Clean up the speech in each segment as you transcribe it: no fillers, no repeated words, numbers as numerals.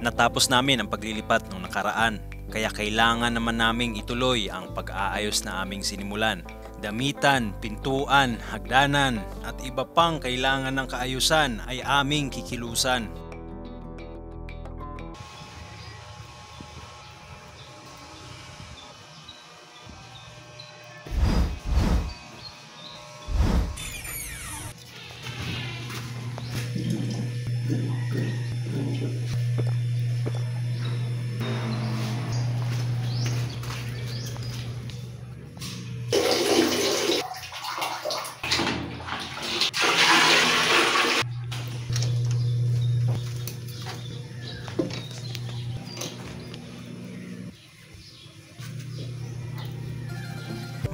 Natapos namin ang paglilipat nung nakaraan, kaya kailangan naman naming ituloy ang pag-aayos na aming sinimulan. Damitan, pintuan, hagdanan at iba pang kailangan ng kaayusan ay aming kikilusan.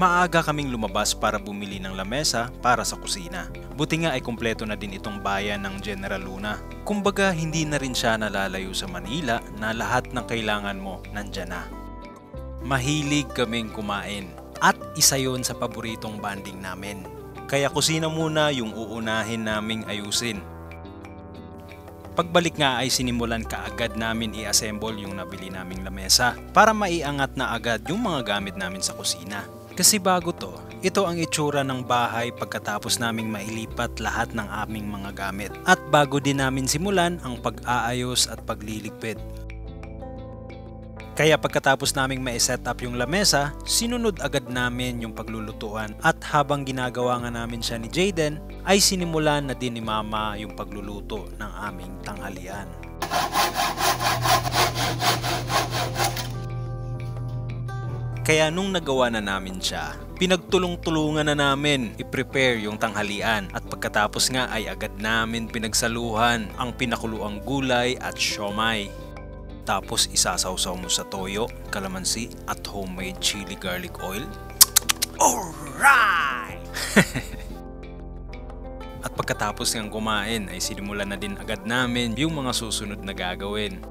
Maaga kaming lumabas para bumili ng lamesa para sa kusina. Buti nga ay kumpleto na din itong bayan ng General Luna. Kumbaga hindi na rin siya nalalayo sa Manila na lahat ng kailangan mo nandyan na. Mahilig kaming kumain at isa yon sa paboritong banding namin. Kaya kusina muna yung uunahin naming ayusin. Pagbalik nga ay sinimulan kaagad namin i-assemble yung nabili naming lamesa para maiangat na agad yung mga gamit namin sa kusina. Kasi bago to, ito ang itsura ng bahay pagkatapos naming mailipat lahat ng aming mga gamit. At bago din namin simulan ang pag-aayos at pagliligpit. Kaya pagkatapos naming ma-set up yung lamesa, sinunod agad namin yung paglulutuan. At habang ginagawa nga namin siya ni Jayden, ay sinimulan na din ni Mama yung pagluluto ng aming tanghalian. Kaya nung nagawa na namin siya, pinagtulong-tulungan na namin i-prepare yung tanghalian at pagkatapos nga ay agad namin pinagsaluhan ang pinakuluang gulay at siomai. Tapos isasawsaw mo sa toyo, kalamansi at homemade chili garlic oil. Alright! At pagkatapos ng kumain ay sinimulan na din agad namin yung mga susunod na gagawin.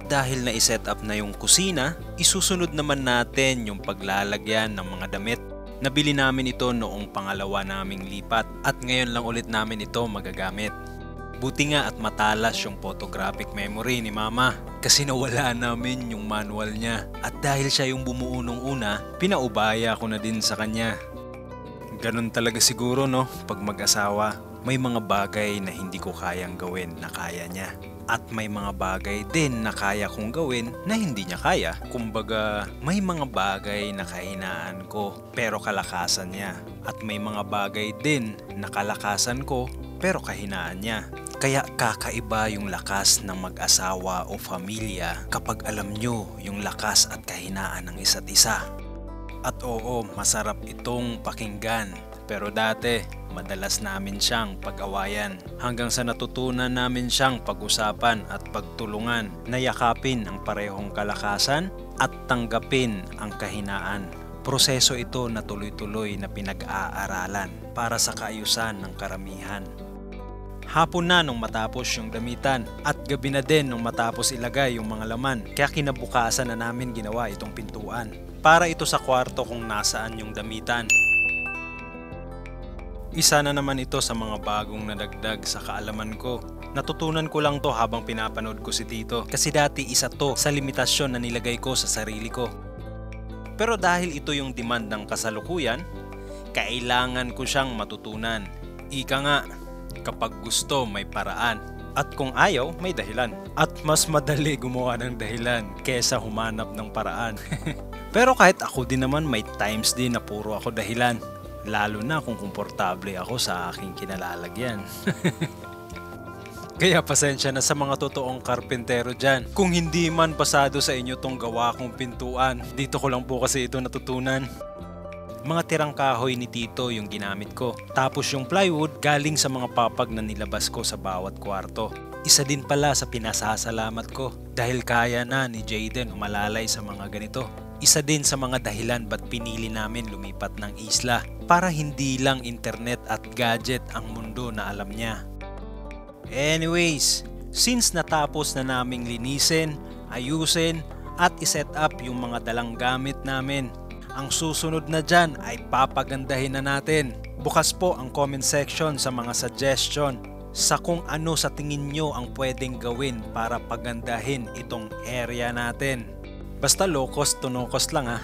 Dahil na i-set up na yung kusina, isusunod naman natin yung paglalagyan ng mga damit. Nabili namin ito noong pangalawa naming lipat at ngayon lang ulit namin ito magagamit. Buti nga at matalas yung photographic memory ni Mama kasi nawala namin yung manual niya. At dahil siya yung bumuo nung una, pinaubaya ko na din sa kanya. Ganun talaga siguro no, pag mag-asawa, may mga bagay na hindi ko kayang gawin na kaya niya. At may mga bagay din na kaya kong gawin na hindi niya kaya. Kumbaga, may mga bagay na kahinaan ko pero kalakasan niya. At may mga bagay din na kalakasan ko pero kahinaan niya. Kaya kakaiba yung lakas ng mag-asawa o pamilya kapag alam nyo yung lakas at kahinaan ng isa't isa. At oo, masarap itong pakinggan. Pero dati, madalas namin siyang pag-awayan hanggang sa natutunan namin siyang pag-usapan at pagtulungan na yakapin ang parehong kalakasan at tanggapin ang kahinaan. Proseso ito na tuloy-tuloy na pinag-aaralan para sa kaayusan ng karamihan. Hapon na nung matapos yung damitan at gabi na din nung matapos ilagay yung mga laman kaya kinabukasan na namin ginawa itong pintuan. Para ito sa kwarto kung nasaan yung damitan. Isa na naman ito sa mga bagong nadagdag sa kaalaman ko. Natutunan ko lang to habang pinapanood ko si Tito kasi dati isa to sa limitasyon na nilagay ko sa sarili ko. Pero dahil ito yung demand ng kasalukuyan, kailangan ko siyang matutunan. Ika nga, kapag gusto may paraan at kung ayaw may dahilan. At mas madali gumawa ng dahilan kesa humanap ng paraan. Pero kahit ako din naman may times din na puro ako dahilan. Lalo na kung komportable ako sa aking kinalalagyan. Kaya pasensya na sa mga totoong karpentero dyan. Kung hindi man pasado sa inyo tong gawa kong pintuan, dito ko lang po kasi ito natutunan. Mga tirang kahoy ni Tito yung ginamit ko. Tapos yung plywood galing sa mga papag na nilabas ko sa bawat kwarto. Isa din pala sa pinasasalamat ko dahil kaya na ni Jayden umalalay sa mga ganito. Isa din sa mga dahilan ba't pinili namin lumipat ng isla para hindi lang internet at gadget ang mundo na alam niya. Anyways, since natapos na naming linisin, ayusin at iset up yung mga dalang gamit namin, ang susunod na dyan ay papagandahin na natin. Bukas po ang comment section sa mga suggestion. sa kung ano sa tingin nyo ang pwedeng gawin para pagandahin itong area natin. Basta low cost to no cost lang ha.